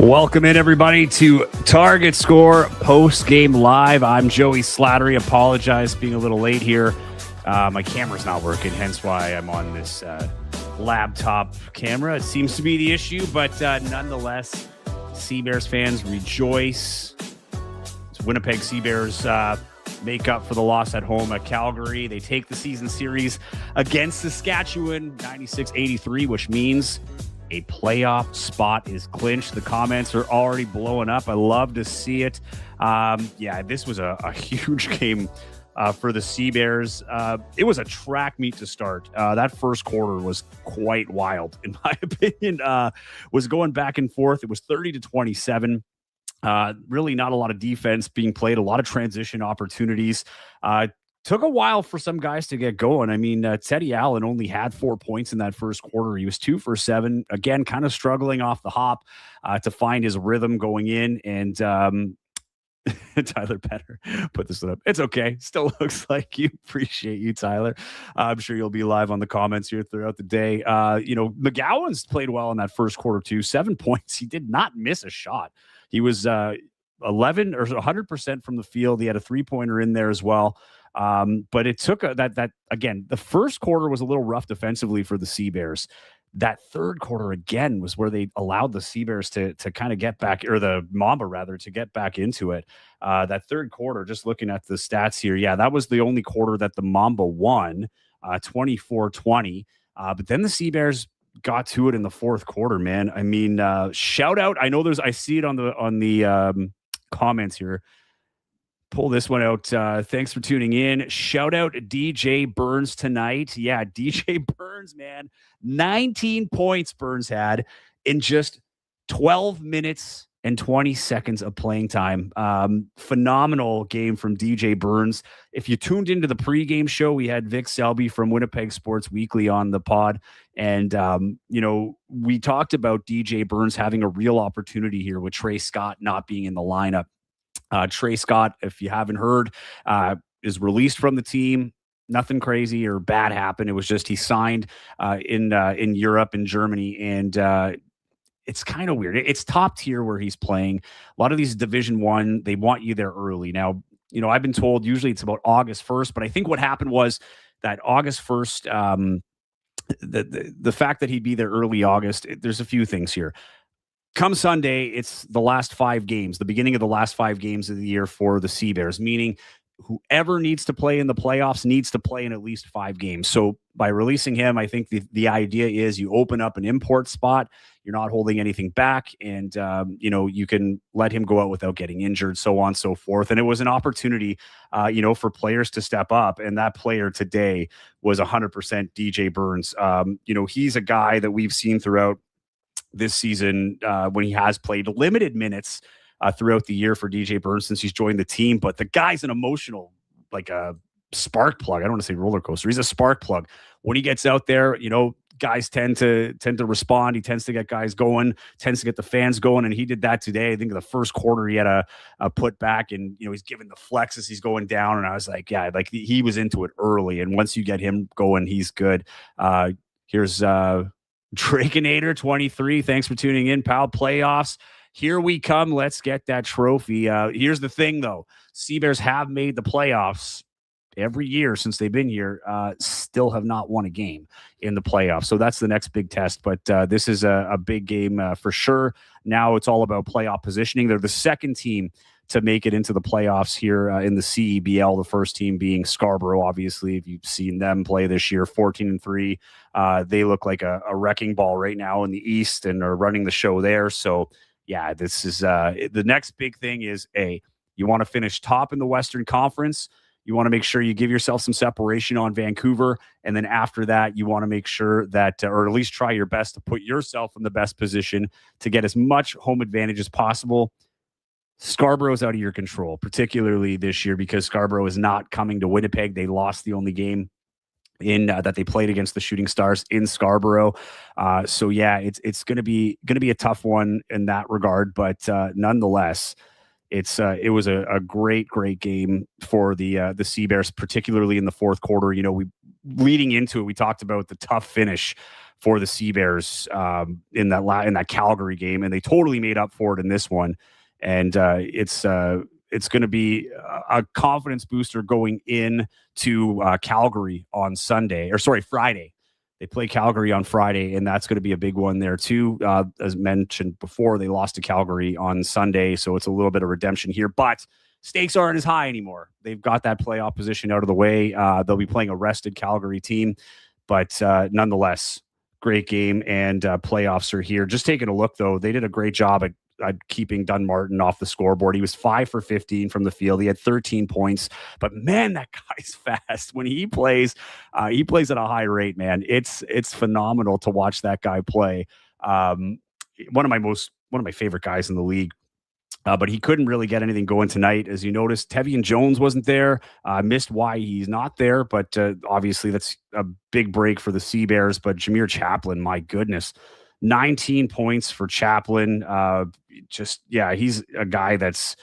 Welcome in, everybody, to Target Score Post-Game Live. I'm Joey Slattery. Apologize being a little late here. My camera's not working, hence why I'm on this laptop camera. It seems to be the issue, but nonetheless, Sea Bears fans rejoice. Winnipeg Sea Bears make up for the loss at home at Calgary. They take the season series against Saskatchewan 96-83, which means a playoff spot is clinched. The comments are already blowing up. I love to see it. This was a huge game for the Sea Bears. It was a track meet to start. That first quarter was quite wild, in my opinion. Was going back and forth. It was 30-27. Really not a lot of defense being played, a lot of transition opportunities. Took a while for some guys to get going. I mean, Teddy Allen only had 4 points in that first quarter. He was 2 for 7. Again, kind of struggling off the hop to find his rhythm going in. And Tyler Petter put this up. It's okay. Still looks like you. Appreciate you, Tyler. I'm sure you'll be live on the comments here throughout the day. McGowan's played well in that first quarter too. 7 points. He did not miss a shot. He was 11 or 100% from the field. He had a 3-pointer in there as well. But it took that again, the first quarter was a little rough defensively for the Sea Bears. That third quarter again was where they allowed the Sea Bears to kind of get back, or the Mamba rather, to get back into it. That third quarter, just looking at the stats here, that was the only quarter that the Mamba won, 24-20. But then the Sea Bears got to it in the fourth quarter, man. I mean, shout out. I know I see it on the comments here. Pull this one out. Thanks for tuning in. Shout out DJ Burns tonight. Yeah, DJ Burns, man. 19 points Burns had in just 12 minutes and 20 seconds of playing time. Phenomenal game from DJ Burns. If you tuned into the pregame show, we had Vic Selby from Winnipeg Sports Weekly on the pod. And, we talked about DJ Burns having a real opportunity here with Trey Scott not being in the lineup. Trey Scott, if you haven't heard, is released from the team. Nothing crazy or bad happened. It was just he signed in Europe, in Germany, and it's kind of weird. It's top tier where he's playing. A lot of these Division I, they want you there early. Now, I've been told usually it's about August 1st, but I think what happened was that August 1st, the fact that he'd be there early August, there's a few things here. Come Sunday, it's the last 5 games, the beginning of the last 5 games of the year for the Sea Bears, meaning whoever needs to play in the playoffs needs to play in at least 5 games. So by releasing him, I think the idea is you open up an import spot. You're not holding anything back, and you can let him go out without getting injured, so on and so forth. And it was an opportunity, for players to step up. And that player today was 100% DJ Burns. He's a guy that we've seen throughout this season when he has played limited minutes throughout the year for DJ Burns since he's joined the team. But the guy's an emotional, like a spark plug. I don't want to say roller coaster. He's a spark plug. When he gets out there, guys tend to respond. He tends to get guys going, tends to get the fans going. And he did that today. I think in the first quarter, he had a put back and, he's giving the flex as he's going down. And I was like, yeah, like he was into it early. And once you get him going, he's good. Here's Drakenator 23. Thanks for tuning in, pal. Playoffs. Here we come. Let's get that trophy. Here's the thing, though. Sea Bears have made the playoffs every year since they've been here, still have not won a game in the playoffs. So that's the next big test. But this is a big game for sure. Now it's all about playoff positioning. They're the second team to make it into the playoffs here in the CEBL, the first team being Scarborough. Obviously, if you've seen them play this year, 14-3, they look like a wrecking ball right now in the East and are running the show there. So yeah, this is the next big thing is you want to finish top in the Western Conference. You want to make sure you give yourself some separation on Vancouver. And then after that, you want to make sure that, or at least try your best to put yourself in the best position to get as much home advantage as possible. Scarborough's out of your control, particularly this year because Scarborough is not coming to Winnipeg. They lost the only game that they played against the Shooting Stars in Scarborough. So yeah, it's going to be a tough one in that regard, but nonetheless, it was a great game for the Sea Bears, particularly in the fourth quarter. leading into it, we talked about the tough finish for the Sea Bears in that Calgary game, and they totally made up for it in this one. And it's going to be a confidence booster going in to Calgary on Friday. They play Calgary on Friday, and that's going to be a big one there too. As mentioned before, they lost to Calgary on Sunday, so it's a little bit of redemption here. But stakes aren't as high anymore. They've got that playoff position out of the way. They'll be playing a rested Calgary team, but nonetheless, great game, and playoffs are here. Just taking a look, though, they did a great job at keeping Dunmartin off the scoreboard. He was 5 for 15 from the field. He had 13 points, but man, that guy's fast. When he plays at a high rate, man. It's phenomenal to watch that guy play. One of my favorite guys in the league. But he couldn't really get anything going tonight. As you noticed, Tevian Jones wasn't there. Missed why he's not there, but obviously that's a big break for the Sea Bears. But Jameer Chaplin, my goodness, 19 points for Chaplin. He's a guy that's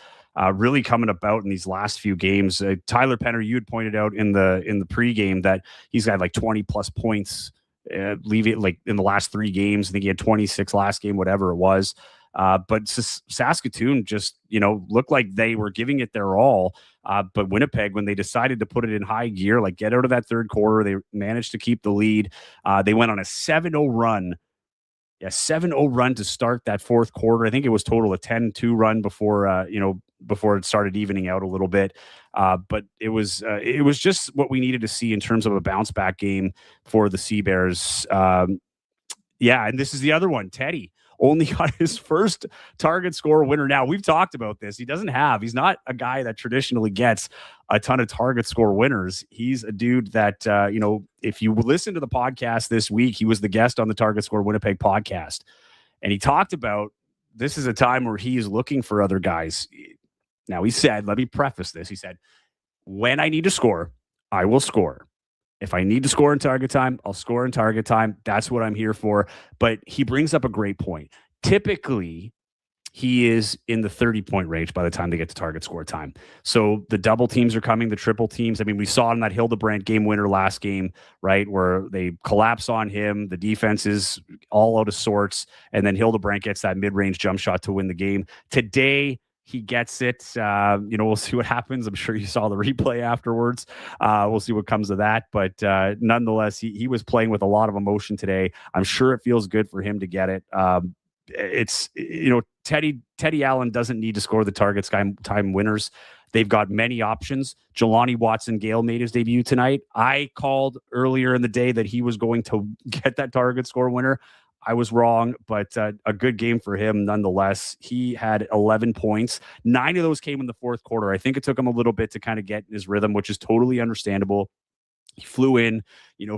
really coming about in these last few games. Tyler Penner, you had pointed out in the pregame that he's got like 20 plus points, like in the last 3 games. I think he had 26 last game, whatever it was. But Saskatoon just, looked like they were giving it their all. But Winnipeg, when they decided to put it in high gear, like get out of that third quarter, they managed to keep the lead. They went on a 7-0 run. Yeah, 7-0 run to start that fourth quarter. I think it was total a 10-2 run before it started evening out a little bit. But it was just what we needed to see in terms of a bounce back game for the Sea Bears. And this is the other one. Teddy only got his first target score winner. Now, we've talked about this. He's not a guy that traditionally gets a ton of target score winners. He's a dude that, if you listen to the podcast this week, he was the guest on the Target Score Winnipeg podcast. And he talked about this is a time where he is looking for other guys. Now, he said, let me preface this. He said, when I need to score, I will score. If I need to score in target time, I'll score in target time. That's what I'm here for. But he brings up a great point. Typically, he is in the 30-point range by the time they get to target score time. So the double teams are coming, the triple teams. I mean, we saw in that Hildebrandt game winner last game, right, where they collapse on him. The defense is all out of sorts. And then Hildebrandt gets that mid-range jump shot to win the game. Today, he gets it. We'll see what happens. I'm sure you saw the replay afterwards. We'll see what comes of that. But nonetheless, he was playing with a lot of emotion today. I'm sure it feels good for him to get it. Teddy Allen doesn't need to score the target time winners. They've got many options. Jelani Watson-Gale made his debut tonight. I called earlier in the day that he was going to get that target score winner. I was wrong, but a good game for him nonetheless. He had 11 points. 9 of those came in the fourth quarter. I think it took him a little bit to kind of get his rhythm, which is totally understandable. He flew in,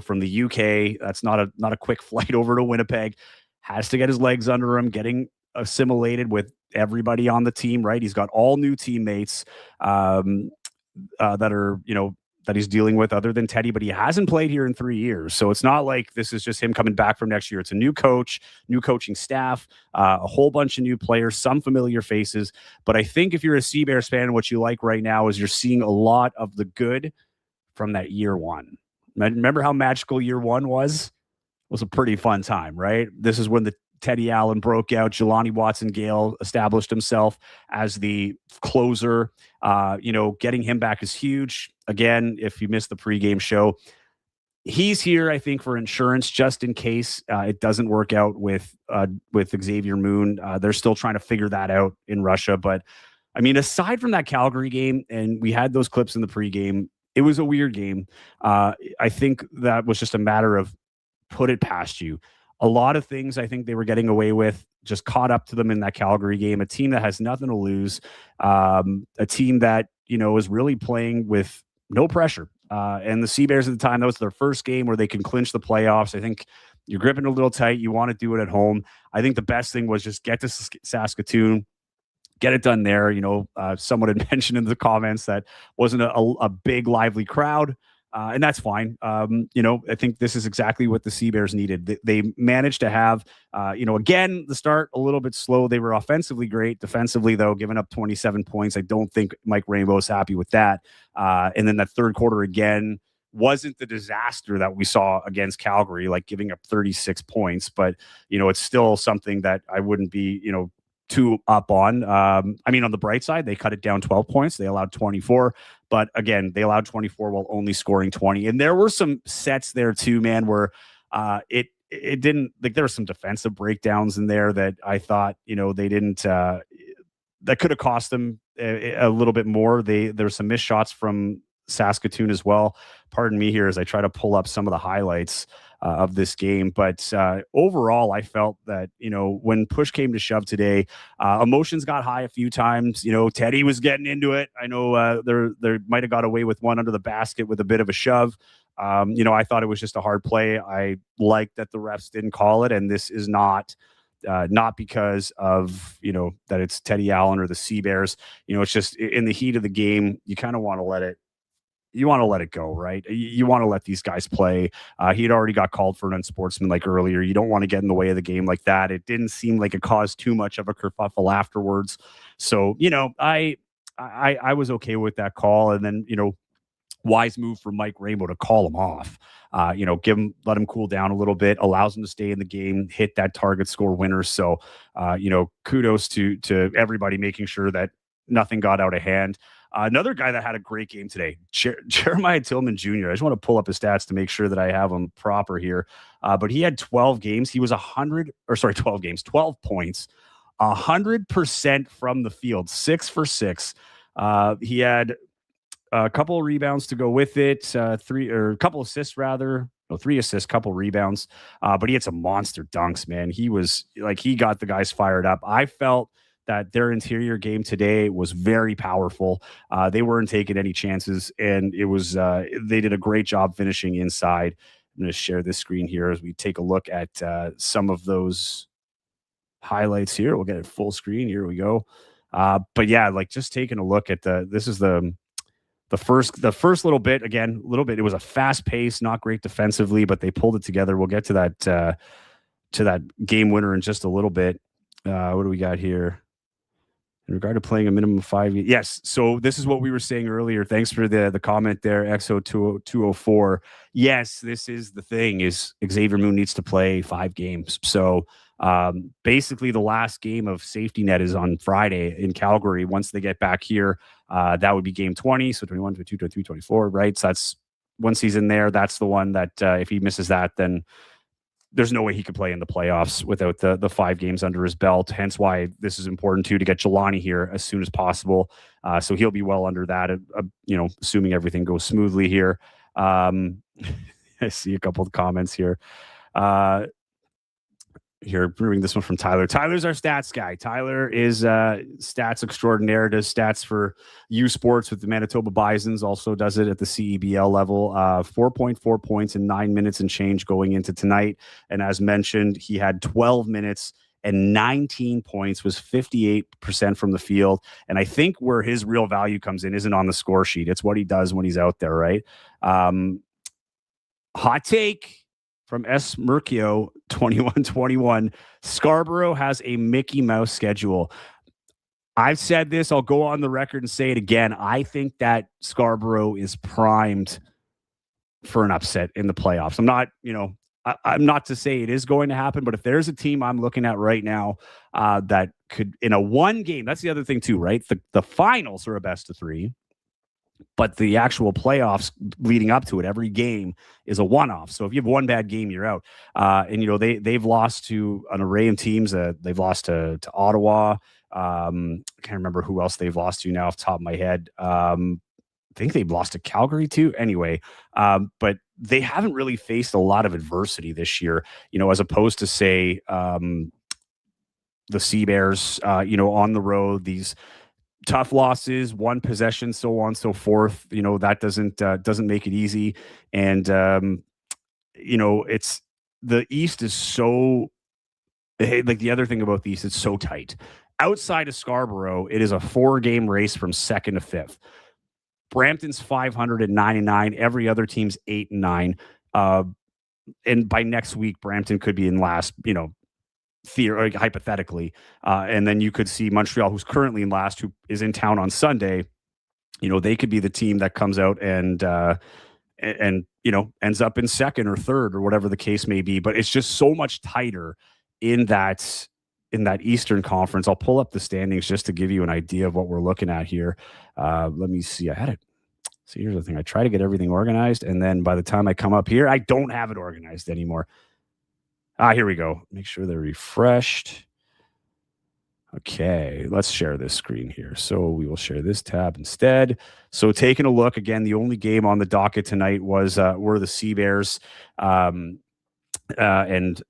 from the UK. That's not a quick flight over to Winnipeg. Has to get his legs under him, getting assimilated with everybody on the team, right? He's got all new teammates that are, that he's dealing with other than Teddy, but he hasn't played here in 3 years. So it's not like this is just him coming back from next year. It's a new coach, new coaching staff, a whole bunch of new players, some familiar faces. But I think if you're a Sea Bears fan, what you like right now is you're seeing a lot of the good from that year one. Remember how magical year one was? It was a pretty fun time, right? This is when the Teddy Allen broke out. Jelani Watson-Gale established himself as the closer. Getting him back is huge. Again, if you missed the pregame show, he's here, I think, for insurance, just in case it doesn't work out with Xavier Moon. They're still trying to figure that out in Russia. But, I mean, aside from that Calgary game, and we had those clips in the pregame, it was a weird game. I think that was just a matter of put it past you. A lot of things I think they were getting away with just caught up to them in that Calgary game, a team that has nothing to lose, a team that, is really playing with no pressure. And the Sea Bears at the time, that was their first game where they can clinch the playoffs. I think you're gripping a little tight. You want to do it at home. I think the best thing was just get to Saskatoon, get it done there. Someone had mentioned in the comments that wasn't a big, lively crowd. And that's fine. I think this is exactly what the Sea Bears needed. They managed to have, again, the start a little bit slow. They were offensively great. Defensively, though, giving up 27 points. I don't think Mike Rainbow is happy with that. And then that third quarter again wasn't the disaster that we saw against Calgary, like giving up 36 points, but it's still something that I wouldn't be, too up on. I mean, on the bright side, they cut it down 12 points. They allowed 24, but again, they allowed 24 while only scoring 20. And there were some sets there too, man, where it didn't, like, there were some defensive breakdowns in there that I thought, they didn't, that could have cost them a little bit more. There were some missed shots from Saskatoon as well. Pardon me here as I try to pull up some of the highlights of this game. But overall, I felt that, when push came to shove today, emotions got high a few times. Teddy was getting into it. I know there might have got away with one under the basket with a bit of a shove. I thought it was just a hard play. I like that the refs didn't call it, and this is not because of, that it's Teddy Allen or the Sea Bears. It's just in the heat of the game, you kind of want to let it go, right? You want to let these guys play. He had already got called for an unsportsmanlike earlier. You don't want to get in the way of the game like that. It didn't seem like it caused too much of a kerfuffle afterwards. So, I was okay with that call. And then, wise move for Mike Rainbow to call him off. Let him cool down a little bit, allows him to stay in the game, hit that target score winner. So, kudos to everybody making sure that nothing got out of hand. Another guy that had a great game today, Jeremiah Tillman Jr. I just want to pull up his stats to make sure that I have him proper here. But he had 12 games. He was 12 points, 100% from the field, 6 for 6. He had a couple of rebounds to go with it, a couple assists rather. No, 3 assists, couple rebounds. But he had some monster dunks, man. He got the guys fired up. I felt that their interior game today was very powerful. They weren't taking any chances, and it was they did a great job finishing inside. I'm going to share this screen here as we take a look at some of those highlights here. We'll get it full screen. Here we go. But yeah, just taking a look at this is the first little bit. Again, a little bit. It was a fast pace, not great defensively, but they pulled it together. We'll get to that game winner in just a little bit. What do we got here? In regard to playing a minimum of 5, yes. So this is what we were saying earlier. Thanks for the comment there, XO204. Yes, this is the thing: is Xavier Moon needs to play 5 games. So basically, the last game of safety net is on Friday in Calgary. Once they get back here, that would be game 20. So 21, 22, 23, 24, right? So that's once he's in there. That's the one that if he misses that, then there's no way he could play in the playoffs without the 5 games under his belt. Hence why this is important too, to get Jelani here as soon as possible. So he'll be well under that, assuming everything goes smoothly here. I see a couple of comments here. Bring this one from Tyler. Tyler's our stats guy. Tyler is stats extraordinaire, does stats for U Sports with the Manitoba Bisons, also does it at the CEBL level. 4.4 points in 9 minutes and change going into tonight. And as mentioned, he had 12 minutes and 19 points, was 58% from the field. And I think where his real value comes in isn't on the score sheet. It's what he does when he's out there, right? Hot take from S. Merkio 2121. Scarborough has a Mickey Mouse schedule. I've said this. I'll go on the record and say it again. I think that Scarborough is primed for an upset in the playoffs. I'm not to say it is going to happen, but if there's a team I'm looking at right now that could, in a one game, that's the other thing too, right? The finals are a best of 3. But the actual playoffs leading up to it, every game is a one-off. So if you have one bad game, you're out. And they've lost to an array of teams. They've lost to Ottawa. I can't remember who else they've lost to now off the top of my head. I think they've lost to Calgary too. Anyway, but they haven't really faced a lot of adversity this year. As opposed to say the Sea Bears. On the road, these tough losses, one possession, so on and so forth. That doesn't make it easy. And it's the East is so, like, the other thing about the East, it's so tight. Outside of Scarborough, it is a 4-game race from 2nd to 5th. Brampton's 599. Every other team's 8-9. And by next week, Brampton could be in last, hypothetically, and then you could see Montreal, who's currently in last, who is in town on Sunday. They could be the team that comes out and and ends up in second or third or whatever the case may be. But it's just so much tighter in that Eastern Conference. I'll pull up the standings just to give you an idea of what we're looking at here. Let me see. I had it. See, here's the thing. I try to get everything organized, and then by the time I come up here, I don't have it organized anymore. Here we go. Make sure they're refreshed. Okay, let's share this screen here. So we will share this tab instead. So taking a look, again, the only game on the docket tonight were the Sea Bears and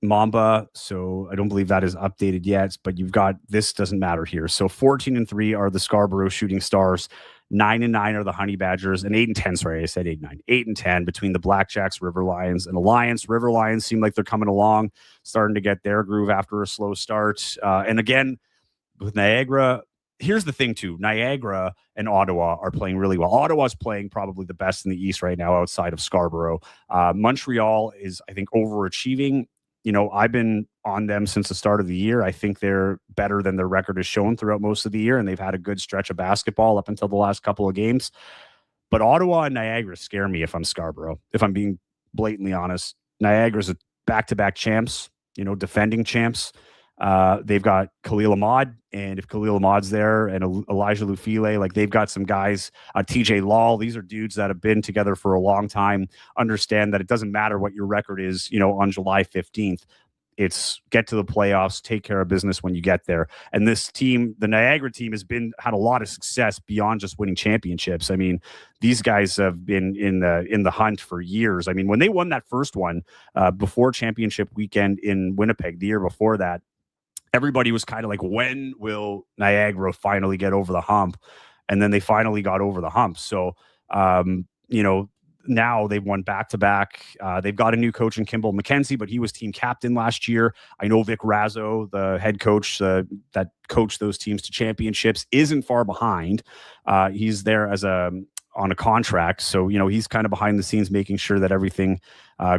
Mamba. So I don't believe that is updated yet, but you've got, this doesn't matter here. So 14-3 are the Scarborough Shooting Stars. 9-9 are the Honey Badgers, and 8-10. Sorry, I said 8-9. 8-10 between the Blackjacks, River Lions, and Alliance. River Lions seem like they're coming along, starting to get their groove after a slow start. And again, with Niagara, here's the thing too. Niagara and Ottawa are playing really well. Ottawa's playing probably the best in the East right now outside of Scarborough. Montreal is, I think, overachieving. I've been on them since the start of the year. I think they're better than their record has shown throughout most of the year, and they've had a good stretch of basketball up until the last couple of games. But Ottawa and Niagara scare me if I'm Scarborough, if I'm being blatantly honest. Niagara's a back-to-back champs, defending champs. They've got Khalil Ahmad, and if Khalil Ahmad's there, and Elijah Lufile, like they've got some guys, TJ Law, these are dudes that have been together for a long time, understand that it doesn't matter what your record is, on July 15th. It's get to the playoffs, take care of business when you get there. And this team, the Niagara team, had a lot of success beyond just winning championships. I mean, these guys have been in the hunt for years. I mean, when they won that first one before championship weekend in Winnipeg, the year before that, everybody was kind of like, when will Niagara finally get over the hump? And then they finally got over the hump. So, now they've won back-to-back. They've got a new coach in Kimball McKenzie, but he was team captain last year. I know Vic Razzo, the head coach that coached those teams to championships, isn't far behind. He's there on a contract. So, he's kind of behind the scenes making sure that everything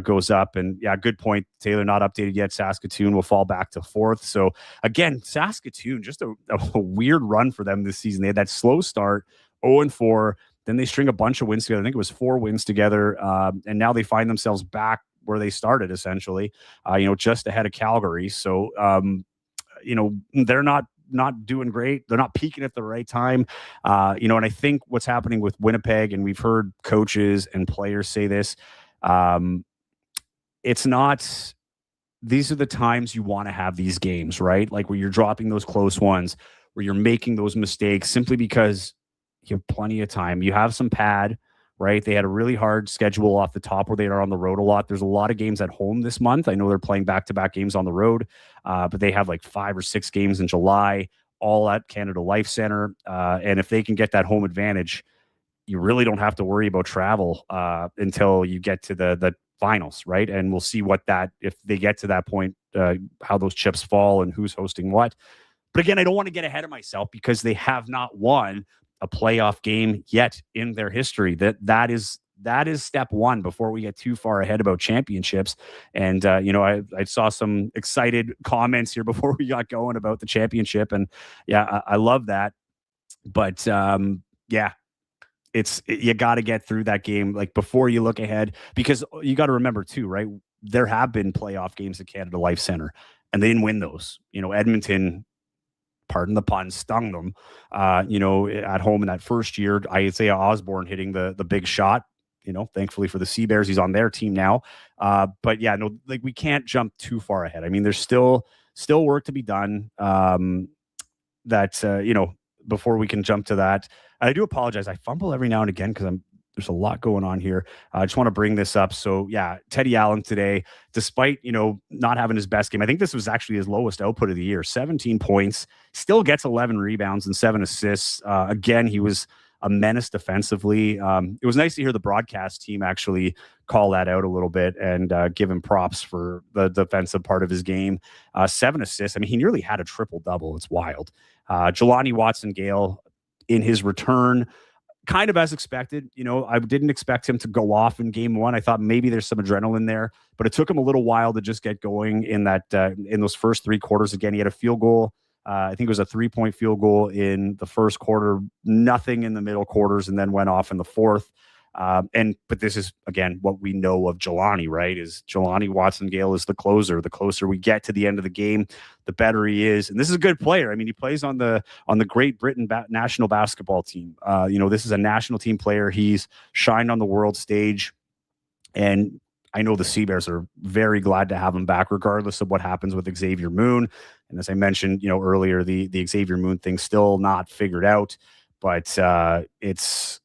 goes up. And yeah, good point, Taylor, not updated yet. Saskatoon will fall back to fourth. So again, Saskatoon, just a weird run for them this season. They had that slow start, 0-4. Then they string a bunch of wins together. I think it was 4 wins together. And now they find themselves back where they started, essentially, just ahead of Calgary. So, they're not doing great. They're not peaking at the right time. And I think what's happening with Winnipeg, and we've heard coaches and players say this, it's not, these are the times you want to have these games, right? Like where you're dropping those close ones, where you're making those mistakes simply because you have plenty of time. You have some pad, right? They had a really hard schedule off the top where they are on the road a lot. There's a lot of games at home this month. I know they're playing back-to-back games on the road, but they have like 5 or 6 games in July, all at Canada Life Center. And if they can get that home advantage, you really don't have to worry about travel until you get to the finals, right? And we'll see if they get to that point, how those chips fall and who's hosting what. But again, I don't want to get ahead of myself because they have not won a playoff game yet in their history. That is step one before we get too far ahead about championships. And I saw some excited comments here before we got going about the championship, and yeah, I love that. But you got to get through that game like before you look ahead, because you got to remember too, right? There have been playoff games at Canada Life Center, and they didn't win those. Edmonton, pardon the pun, stung them, at home in that first year. Isaiah Osborne hitting the big shot, thankfully for the Sea Bears, he's on their team now. But yeah, no, like we can't jump too far ahead. I mean, there's still work to be done before we can jump to that. I do apologize. I fumble every now and again because there's a lot going on here. I just want to bring this up. So yeah, Teddy Allen today, despite, not having his best game, I think this was actually his lowest output of the year, 17 points, still gets 11 rebounds and 7 assists. Again, he was a menace defensively. It was nice to hear the broadcast team actually call that out a little bit and give him props for the defensive part of his game. 7 assists. I mean, he nearly had a triple-double. It's wild. Jelani Watson-Gale in his return, kind of as expected. I didn't expect him to go off in game one. I thought maybe there's some adrenaline there, but it took him a little while to just get going in those first 3 quarters. Again, he had a field goal. I think it was a 3-point field goal in the first quarter, nothing in the middle quarters, and then went off in the fourth. But this is, again, what we know of Jelani, right? Is Jelani Watson-Gale is the closer. The closer we get to the end of the game, the better he is. And this is a good player. I mean, he plays on the Great Britain national basketball team. This is a national team player. He's shined on the world stage. And I know the Seabears are very glad to have him back, regardless of what happens with Xavier Moon. And as I mentioned, earlier, the Xavier Moon thing's still not figured out, but it's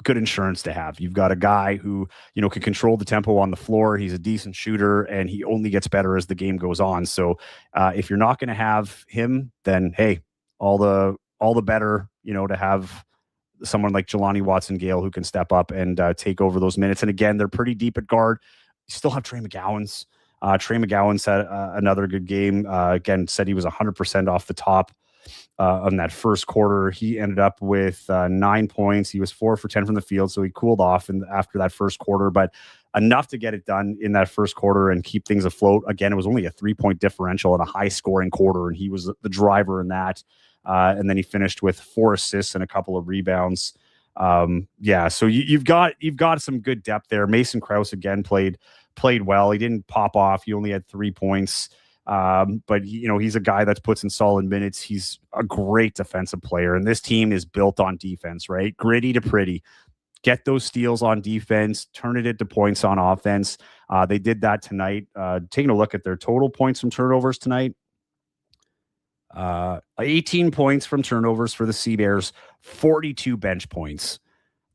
good insurance to have. You've got a guy who, can control the tempo on the floor. He's a decent shooter, and he only gets better as the game goes on. So if you're not going to have him, then hey, all the better, to have someone like Jelani Watson-Gale who can step up and take over those minutes. And again, they're pretty deep at guard. You still have Trey McGowan's. Trey McGowan's had another good game. Again, said he was 100% off the top on that first quarter. He ended up with 9 points. He was 4 for 10 from the field, so he cooled off after that first quarter, but enough to get it done in that first quarter and keep things afloat. Again, it was only a 3-point differential in a high-scoring quarter, and he was the driver in that. And then he finished with 4 assists and a couple of rebounds. So you've got some good depth there. Mason Krause again played well. He didn't pop off. He only had 3 points. But he's a guy that puts in solid minutes. He's a great defensive player, and this team is built on defense, right? Gritty to pretty. Get those steals on defense, turn it into points on offense. They did that tonight. Taking a look at their total points from turnovers tonight. 18 points from turnovers for the Seabears, 42 bench points.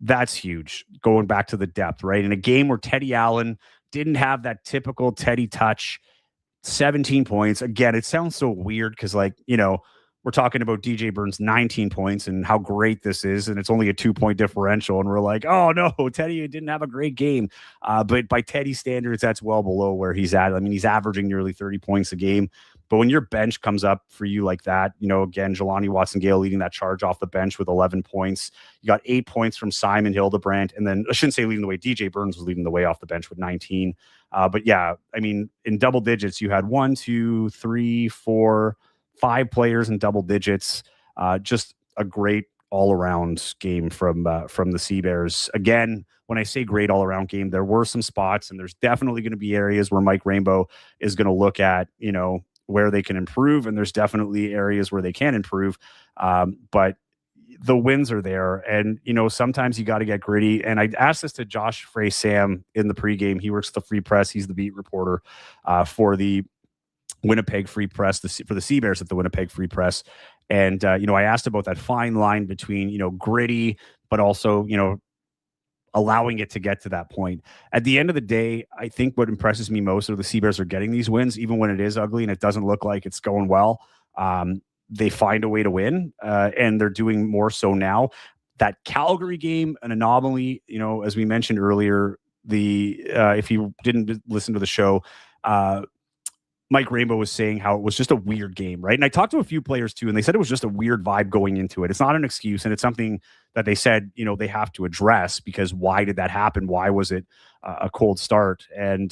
That's huge. Going back to the depth, right? In a game where Teddy Allen didn't have that typical Teddy touch, 17 points. Again, it sounds so weird because, we're talking about DJ Burns 19 points and how great this is, and it's only a 2-point differential, and we're like, oh no, Teddy didn't have a great game. But by Teddy standards, that's well below where he's at. I mean, he's averaging nearly 30 points a game. But when your bench comes up for you like that, again, Jelani Watson-Gale leading that charge off the bench with 11 points. You got 8 points from Simon Hildebrandt. And then I shouldn't say leading the way. DJ Burns was leading the way off the bench with 19. But yeah, I mean, in double digits, you had 1, 2, 3, 4, 5 players in double digits. Just a great all-around game from the Seabears. Again, when I say great all-around game, there were some spots, and there's definitely going to be areas where Mike Rainbow is going to look at, where they can improve, and there's definitely areas where they can improve. But the wins are there, and sometimes you got to get gritty. And I asked this to Josh Frey-Sam in the pregame. He works the Free Press. He's the beat reporter for the Winnipeg Free Press, for the Seabears at the Winnipeg Free Press. And I asked about that fine line between gritty, but also allowing it to get to that point. At the end of the day, I think what impresses me most are the Seabears are getting these wins, even when it is ugly and it doesn't look like it's going well. They find a way to win, and they're doing more so now. That Calgary game, an anomaly, as we mentioned earlier, if you didn't listen to the show, Mike Rainbow was saying how it was just a weird game, right? And I talked to a few players too, and they said it was just a weird vibe going into it. It's not an excuse, and it's something that they said, they have to address, because why did that happen? Why was it a cold start? And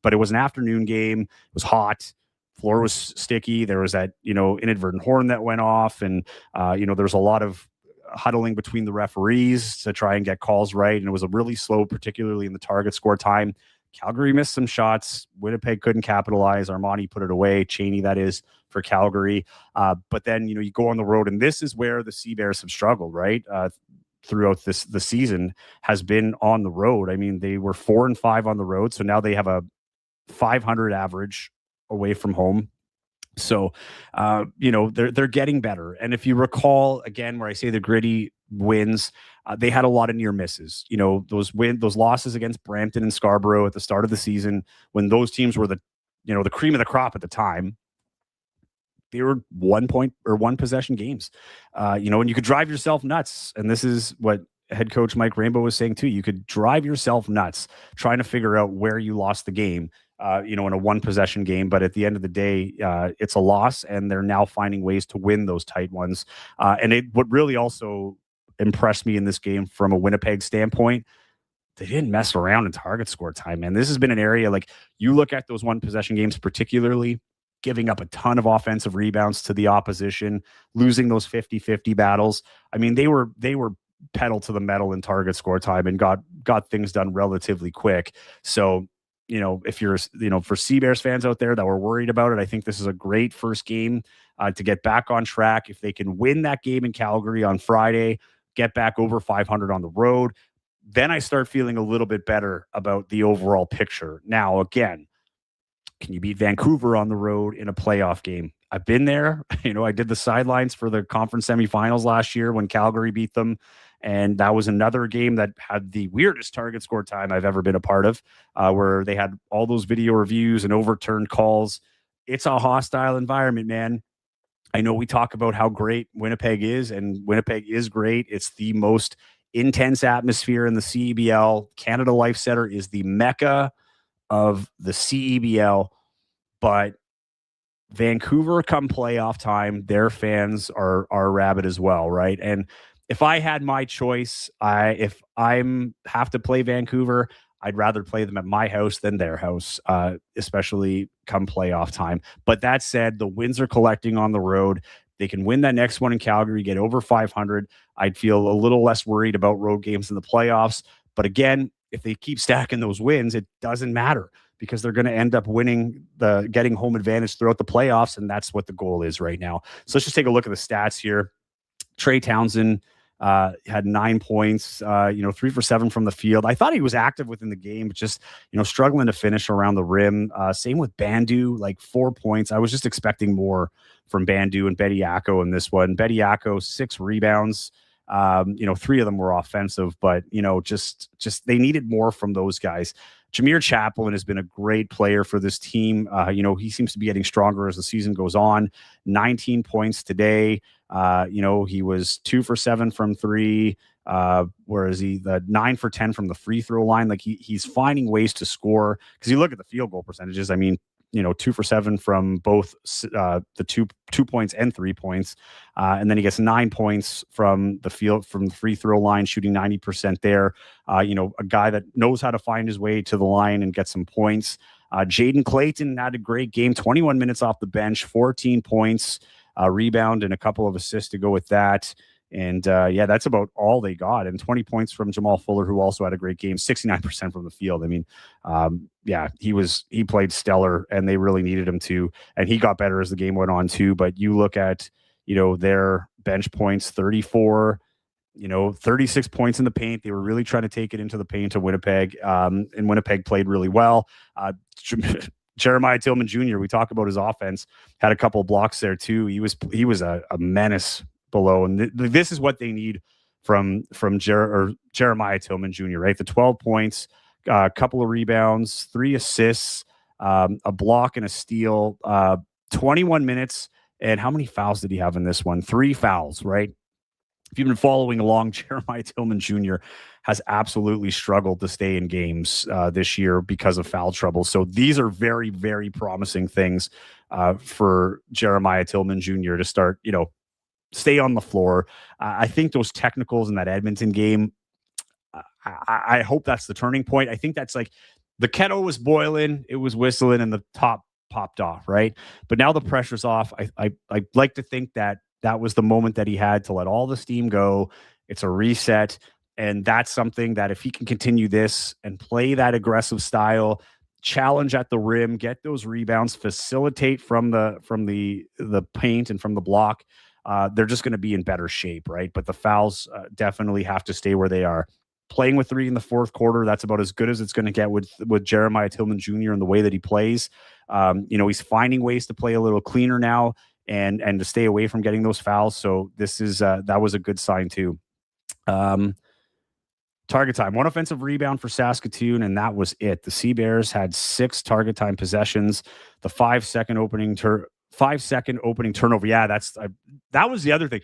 but it was an afternoon game. It was hot. Floor was sticky. There was that, inadvertent horn that went off, and there was a lot of huddling between the referees to try and get calls right. And it was a really slow, particularly in the target score time. Calgary missed some shots. Winnipeg couldn't capitalize. Armani put it away. Cheney, that is, for Calgary. But then, you go on the road, and this is where the Seabears have struggled, right? Throughout the season has been on the road. I mean, they were 4-5 on the road. So now they have a 500 average away from home. So, they're getting better. And if you recall, again, where I say the gritty wins, they had a lot of near misses. Those losses against Brampton and Scarborough at the start of the season, when those teams were the cream of the crop at the time, they were 1 point or 1 possession games. And you could drive yourself nuts. And this is what head coach Mike Rainbow was saying too. You could drive yourself nuts trying to figure out where you lost the game. In a 1 possession game, but at the end of the day, it's a loss, and they're now finding ways to win those tight ones. What really also impressed me in this game from a Winnipeg standpoint, they didn't mess around in target score time, man. This has been an area, like, you look at those 1 possession games, particularly giving up a ton of offensive rebounds to the opposition, losing those 50-50 battles. I mean, they were pedal to the metal in target score time and got things done relatively quick. So, if you're, for Sea Bears fans out there that were worried about it, I think this is a great first game to get back on track. If they can win that game in Calgary on Friday, get back over 500 on the road, then I start feeling a little bit better about the overall picture. Now, again, can you beat Vancouver on the road in a playoff game? I've been there. I did the sidelines for the conference semifinals last year when Calgary beat them. And that was another game that had the weirdest target score time I've ever been a part of, where they had all those video reviews and overturned calls. It's a hostile environment, man. I know we talk about how great Winnipeg is, and Winnipeg is great. It's the most intense atmosphere in the CEBL. Canada Life Center is the mecca of the CEBL, but Vancouver come playoff time, their fans are rabid as well, right? And if I had my choice, if I'm have to play Vancouver, I'd rather play them at my house than their house, especially come playoff time. But that said, the wins are collecting on the road. They can win that next one in Calgary, get over 500. I'd feel a little less worried about road games in the playoffs. But again, if they keep stacking those wins, it doesn't matter because they're going to end up getting home advantage throughout the playoffs. And that's what the goal is right now. So let's just take a look at the stats here. Trey Townsend had 9 points, 3 for 7 from the field. I thought he was active within the game, but just, struggling to finish around the rim. Same with Bandu, like 4 points. I was just expecting more from Bandu and Bediako in this one. Bediako, 6 rebounds. 3 of them were offensive, but, just they needed more from those guys. Jameer Chaplin has been a great player for this team. He seems to be getting stronger as the season goes on. 19 points today. He was 2 for 7 from 3. Whereas the 9 for 10 from the free throw line. Like he's finding ways to score, because you look at the field goal percentages. I mean, 2 for 7 from both the 2 points and 3 points. And then he gets 9 points from the free throw line, shooting 90% there. A guy that knows how to find his way to the line and get some points. Jaden Clayton had a great game, 21 minutes off the bench, 14 points, rebound, and a couple of assists to go with that. And that's about all they got. And 20 points from Jamal Fuller, who also had a great game, 69% from the field. I mean, he played stellar, and they really needed him to. And he got better as the game went on too. But you look at, their bench points, 34, 36 points in the paint. They were really trying to take it into the paint to Winnipeg. And Winnipeg played really well. Jeremiah Tillman Jr., we talk about his offense, had a couple of blocks there too. He was a menace below, and this is what they need from Jeremiah Tillman Jr., right? The 12 points, a couple of rebounds, 3 assists, a block and a steal, 21 minutes. And how many fouls did he have in this one? 3 fouls, right? If you've been following along, Jeremiah Tillman Jr. has absolutely struggled to stay in games this year because of foul trouble. So these are very, very promising things for Jeremiah Tillman Jr. to start, stay on the floor. I think those technicals in that Edmonton game, I hope that's the turning point. I think that's like the kettle was boiling, it was whistling, and the top popped off, right? But now the pressure's off. I like to think that was the moment that he had to let all the steam go. It's a reset. And that's something that if he can continue this and play that aggressive style, challenge at the rim, get those rebounds, facilitate from the paint and from the block, they're just going to be in better shape, right? But the fouls definitely have to stay where they are. Playing with 3 in the fourth quarter, that's about as good as it's going to get with Jeremiah Tillman Jr. and the way that he plays. He's finding ways to play a little cleaner now and to stay away from getting those fouls. So this is that was a good sign too. Target time, 1 offensive rebound for Saskatoon, and that was it. The Sea Bears had 6 target time possessions. The 5-second opening turnover. Yeah, that was the other thing.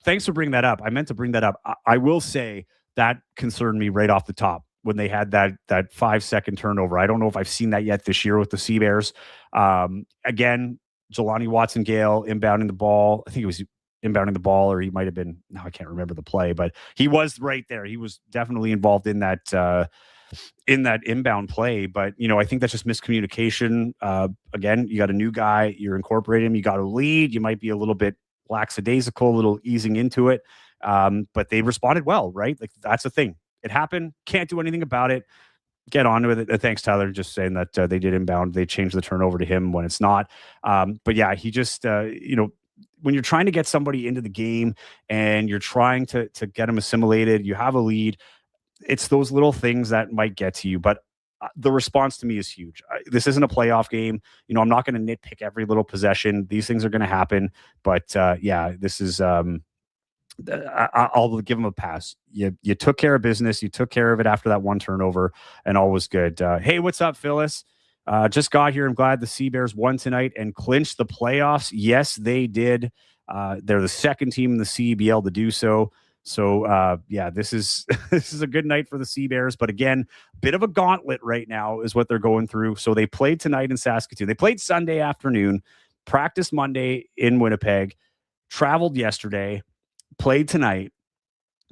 Thanks for bringing that up. I meant to bring that up. I will say that concerned me right off the top when they had that 5-second turnover. I don't know if I've seen that yet this year with the Sea Bears. Again, Jelani Watson-Gale inbounding the ball. I think it was inbounding the ball, or he might have been, no, I can't remember the play, but he was right there. He was definitely involved in that inbound play. But, I think that's just miscommunication. Again, you got a new guy, you're incorporating him, you got a lead, you might be a little bit lackadaisical, a little easing into it. But they responded well, right? Like that's the thing. It happened. Can't do anything about it. Get on with it. Thanks, Tyler. Just saying that they did inbound. They changed the turnover to him when it's not. But yeah, he just, when you're trying to get somebody into the game and you're trying to get them assimilated, you have a lead. It's those little things that might get to you. But the response to me is huge. This isn't a playoff game. I'm not going to nitpick every little possession. These things are going to happen. But yeah, this is. I'll give him a pass. You took care of business. You took care of it after that one turnover, and all was good. Hey, what's up, Phyllis? Just got here. I'm glad the Sea Bears won tonight and clinched the playoffs. Yes, they did. They're the second team in the CEBL to do so. So yeah, this is this is a good night for the Sea Bears. But again, bit of a gauntlet right now is what they're going through. So they played tonight in Saskatoon. They played Sunday afternoon, practiced Monday in Winnipeg, traveled yesterday, played tonight.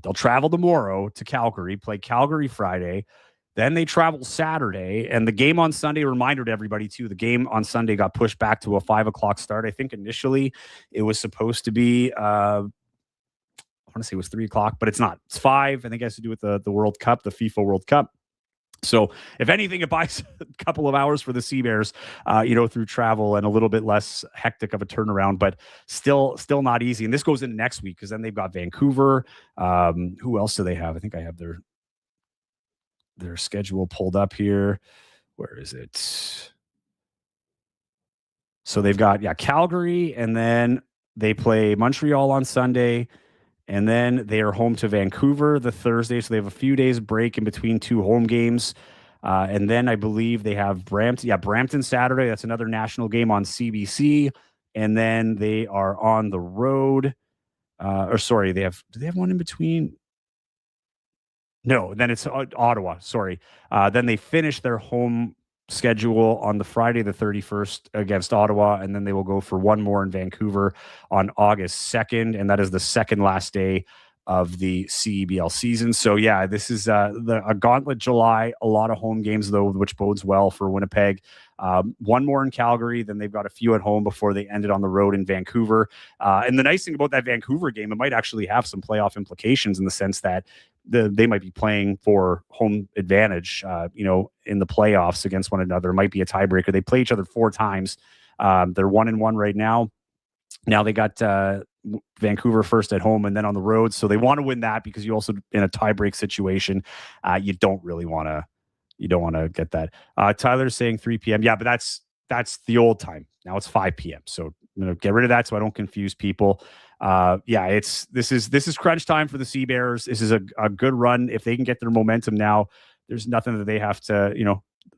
They'll travel tomorrow to Calgary, play Calgary Friday. Then they travel Saturday. And the game on Sunday, reminder to everybody, too, the game on Sunday got pushed back to a 5 o'clock start. I think initially it was supposed to be, I want to say it was 3 o'clock, but it's not. It's 5. I think it has to do with the World Cup, the FIFA World Cup. So if anything, it buys a couple of hours for the Sea Bears, through travel and a little bit less hectic of a turnaround, but still not easy. And this goes into next week because then they've got Vancouver. Who else do they have? I think I have their schedule pulled up here. Where is it? So they've got, Calgary, and then they play Montreal on Sunday. And then they are home to Vancouver the Thursday. So they have a few days break in between two home games. And then I believe they have Brampton. Yeah, Brampton Saturday. That's another national game on CBC. And then they are on the road. Do they have one in between? No, then it's Ottawa. Sorry. Then they finish their home schedule on the Friday the 31st against Ottawa, and then they will go for one more in Vancouver on August 2nd, and that is the second last day of the CEBL season. So yeah, this is a gauntlet July, a lot of home games though, which bodes well for Winnipeg. One more in Calgary, then they've got a few at home before they end it on the road in Vancouver. And the nice thing about that Vancouver game, it might actually have some playoff implications in the sense that they might be playing for home advantage, in the playoffs against one another. It might be a tiebreaker. They play each other 4 times. They're 1-1 right now. Now they got Vancouver first at home and then on the road. So they want to win that because you also, in a tiebreak situation, you don't want to get that. Tyler's saying 3 p.m. Yeah, but that's the old time. Now it's 5 p.m. So get rid of that so I don't confuse people. This is crunch time for the Sea Bears. This is a good run. If they can get their momentum now, there's nothing that they have to,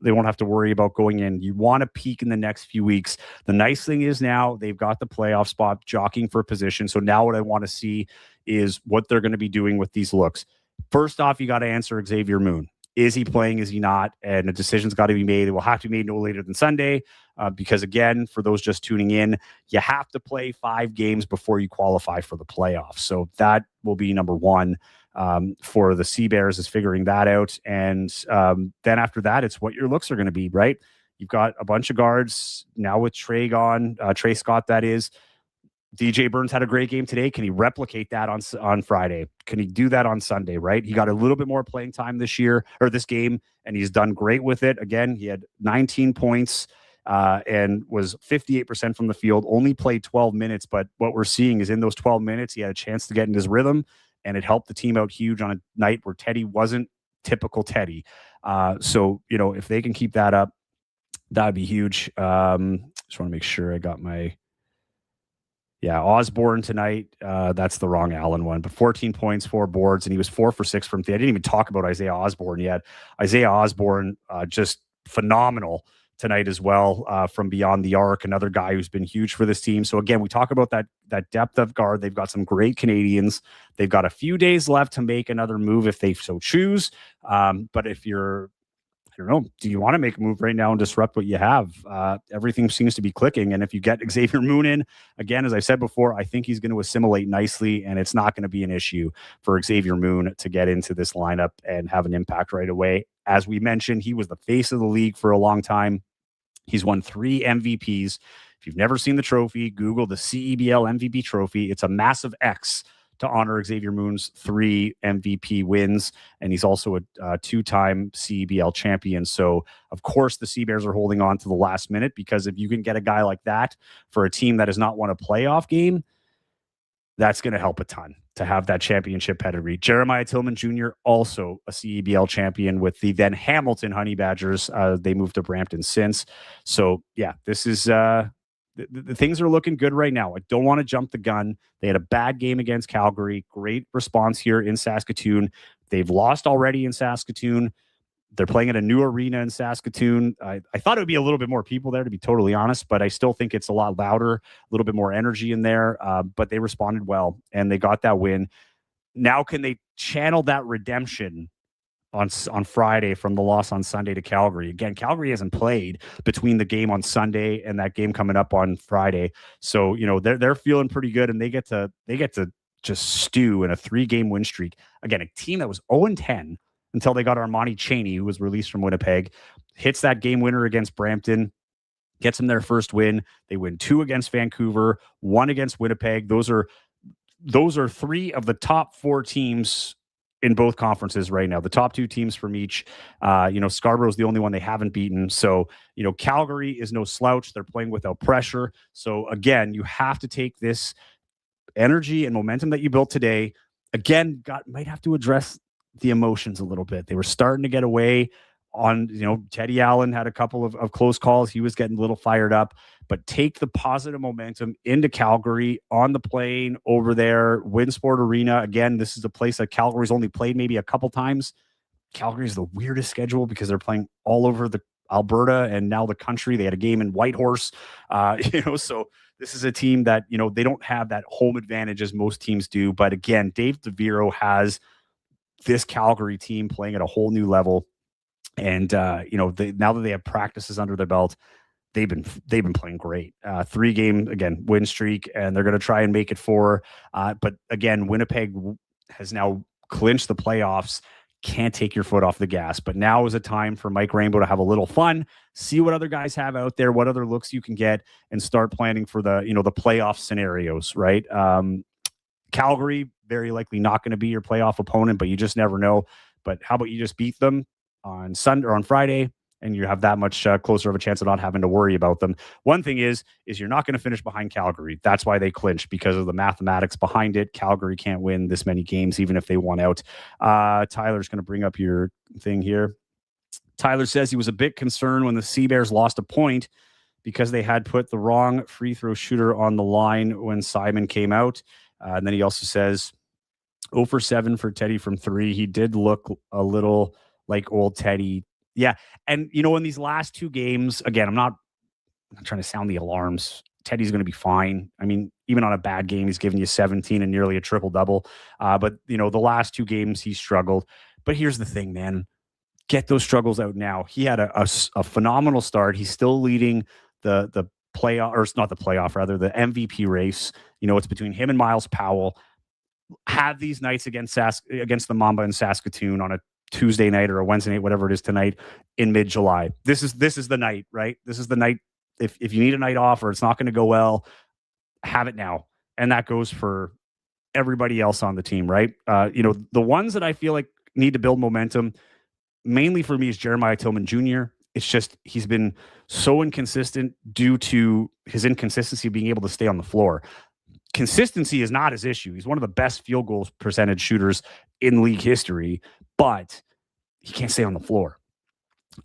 they won't have to worry about going in. You want to peak in the next few weeks. The nice thing is now they've got the playoff spot jockeying for position. So now what I want to see is what they're going to be doing with these looks. First off, you got to answer Xavier Moon. Is he playing? Is he not? And a decision's got to be made. It will have to be made no later than Sunday because, again, for those just tuning in, you have to play 5 games before you qualify for the playoffs. So that will be number one for the Sea Bears, is figuring that out. And then after that, it's what your looks are going to be, right? You've got a bunch of guards now with Trey gone, Trey Scott, that is. DJ Burns had a great game today. Can he replicate that on Friday? Can he do that on Sunday, right? He got a little bit more playing time this game, and he's done great with it. Again, he had 19 points and was 58% from the field, only played 12 minutes. But what we're seeing is in those 12 minutes, he had a chance to get in his rhythm, and it helped the team out huge on a night where Teddy wasn't typical Teddy. So, if they can keep that up, that would be huge. Just want to make sure I got my... Yeah, Osborne tonight. That's the wrong Allen one, but 14 points, 4 boards, and he was 4 for 6 from 3. I didn't even talk about Isaiah Osborne yet. Isaiah Osborne, just phenomenal tonight as well from beyond the arc. Another guy who's been huge for this team. So again, we talk about that depth of guard. They've got some great Canadians. They've got a few days left to make another move if they so choose. But if you're... I don't know. Do you want to make a move right now and disrupt what you have? Everything seems to be clicking. And if you get Xavier Moon in, again, as I said before, I think he's going to assimilate nicely, and it's not going to be an issue for Xavier Moon to get into this lineup and have an impact right away. As we mentioned, he was the face of the league for a long time. He's won 3 MVPs. If you've never seen the trophy, Google the CEBL MVP trophy. It's a massive X to honor Xavier Moon's 3 MVP wins, and he's also a two-time CEBL champion. So, of course, the Sea Bears are holding on to the last minute, because if you can get a guy like that for a team that has not won a playoff game, that's going to help a ton to have that championship pedigree. Jeremiah Tillman Jr., also a CEBL champion with the then Hamilton Honey Badgers. They moved to Brampton since. So, yeah, this is the things are looking good right now. I don't want to jump the gun. They had a bad game against Calgary. Great response here in Saskatoon. They've lost already in Saskatoon. They're playing at a new arena in Saskatoon. I thought it would be a little bit more people there, to be totally honest, but I still think it's a lot louder, a little bit more energy in there. But they responded well, and they got that win. Now, can they channel that redemption on Friday from the loss on Sunday to Calgary? Again, Calgary hasn't played between the game on Sunday and that game coming up on Friday, so you know they're feeling pretty good, and they get to just stew in a 3-game win streak. Again, a team that was 0-10 until they got Armani Chaney, who was released from Winnipeg, hits that game winner against Brampton, gets them their first win. They win 2 against Vancouver, 1 against Winnipeg. Those are 3 of the top 4 teams in both conferences right now. The top 2 teams from each. Scarborough's the only one they haven't beaten. So, Calgary is no slouch. They're playing without pressure. So again, you have to take this energy and momentum that you built today. Again, might have to address the emotions a little bit. They were starting to get away on, Teddy Allen had a couple of close calls. He was getting a little fired up, but take the positive momentum into Calgary on the plane over there, Winsport Arena. Again, this is a place that Calgary's only played maybe a couple times. Calgary is the weirdest schedule because they're playing all over the Alberta and now the country. They had a game in Whitehorse, so this is a team that, they don't have that home advantage as most teams do. But again, Dave DeViro has this Calgary team playing at a whole new level. And, now that they have practices under their belt, they've been playing great. 3-game, again, win streak, and they're going to try and make it 4. But again, Winnipeg has now clinched the playoffs. Can't take your foot off the gas. But now is a time for Mike Rainbow to have a little fun, see what other guys have out there, what other looks you can get, and start planning for the playoff scenarios, right? Calgary, very likely not going to be your playoff opponent, but you just never know. But how about you just beat them on Sunday or on Friday, and you have that much closer of a chance of not having to worry about them. One thing is you're not going to finish behind Calgary. That's why they clinched, because of the mathematics behind it. Calgary can't win this many games, even if they won out. Tyler's going to bring up your thing here. Tyler says he was a bit concerned when the Sea Bears lost a point because they had put the wrong free throw shooter on the line when Simon came out. And then he also says 0 for 7 for Teddy from 3. He did look a little like old Teddy. Yeah. And, in these last 2 games, again, I'm not trying to sound the alarms. Teddy's going to be fine. I mean, even on a bad game, he's giving you 17 and nearly a triple-double. But, the last 2 games, he struggled. But here's the thing, man. Get those struggles out now. He had a phenomenal start. He's still leading the playoff, or it's not the playoff, rather, the MVP race. It's between him and Miles Powell. Have these nights against the Mamba in Saskatoon on a Tuesday night or a Wednesday night, whatever it is tonight in mid-July. This is the night, right? This is the night. If you need a night off or it's not going to go well, have it now. And that goes for everybody else on the team, right? The ones that I feel like need to build momentum, mainly for me, is Jeremiah Tillman Jr. It's just he's been so inconsistent due to his inconsistency of being able to stay on the floor. Consistency is not his issue. He's one of the best field goals percentage shooters in league history, but he can't stay on the floor.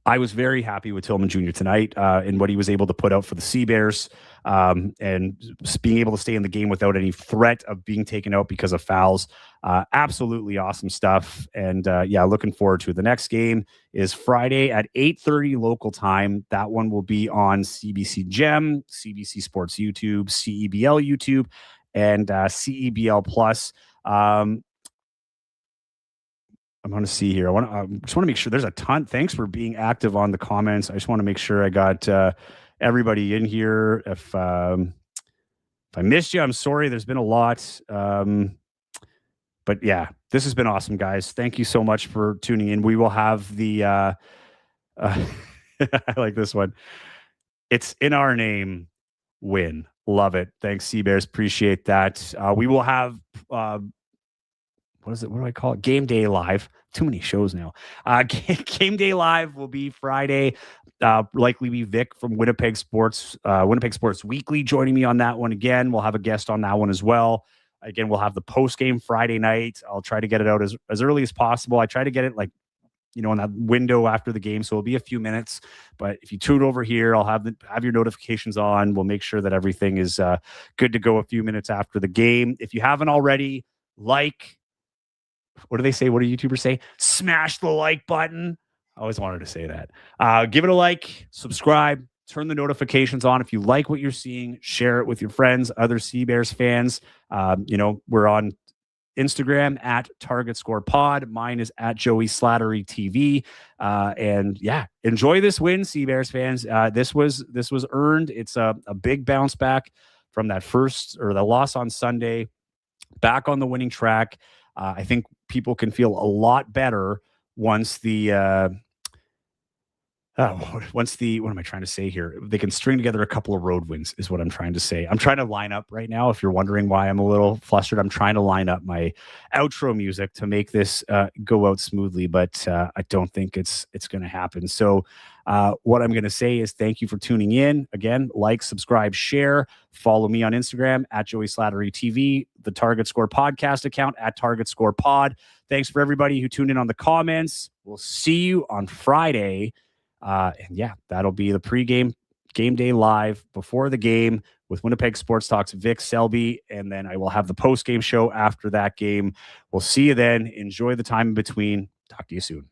I was very happy with Tillman Jr. tonight in what he was able to put out for the Sea Bears, and being able to stay in the game without any threat of being taken out because of fouls. Absolutely awesome stuff. And looking forward to it. The next game is Friday at 8:30 local time. That one will be on CBC Gem, CBC Sports YouTube, CEBL YouTube, and CEBL Plus. I'm going to see here. I just want to make sure there's a ton. Thanks for being active on the comments. I just want to make sure I got everybody in here. If I missed you, I'm sorry. There's been a lot. But yeah, this has been awesome, guys. Thank you so much for tuning in. We will have the, I like this one. It's in our name, win. Love it. Thanks, Sea Bears. Appreciate that. We will have what is it? What do I call it? Game Day Live. Too many shows now. Game Day Live will be Friday. Likely be Vic from Winnipeg Sports Weekly joining me on that one again. We'll have a guest on that one as well. Again, we'll have the post game Friday night. I'll try to get it out as early as possible. I try to get it like, in that window after the game. So it'll be a few minutes, but if you tune over here, I'll have your notifications on. We'll make sure that everything is good to go a few minutes after the game. If you haven't already, what do they say? What do YouTubers say? Smash the like button. I always wanted to say that. Give it a like, subscribe, turn the notifications on. If you like what you're seeing, share it with your friends, other Sea Bears fans. We're on Instagram at Target Score Pod. Mine is at Joey Slattery TV. And yeah, enjoy this win, Sea Bears fans. This was earned. It's a big bounce back from that the loss on Sunday. Back on the winning track. I think people can feel a lot better once what am I trying to say here? They can string together a couple of road wins is what I'm trying to say. I'm trying to line up right now. If you're wondering why I'm a little flustered, I'm trying to line up my outro music to make this go out smoothly, but I don't think it's going to happen. So what I'm going to say is thank you for tuning in. Again, like, subscribe, share, follow me on Instagram at Joey Slattery TV, the Target Score podcast account at Target Score Pod. Thanks for everybody who tuned in on the comments. We'll see you on Friday. And yeah, that'll be the pregame Game Day Live before the game with Winnipeg Sports Talk's Vic Selby. And then I will have the post-game show after that game. We'll see you then. Enjoy the time in between. Talk to you soon.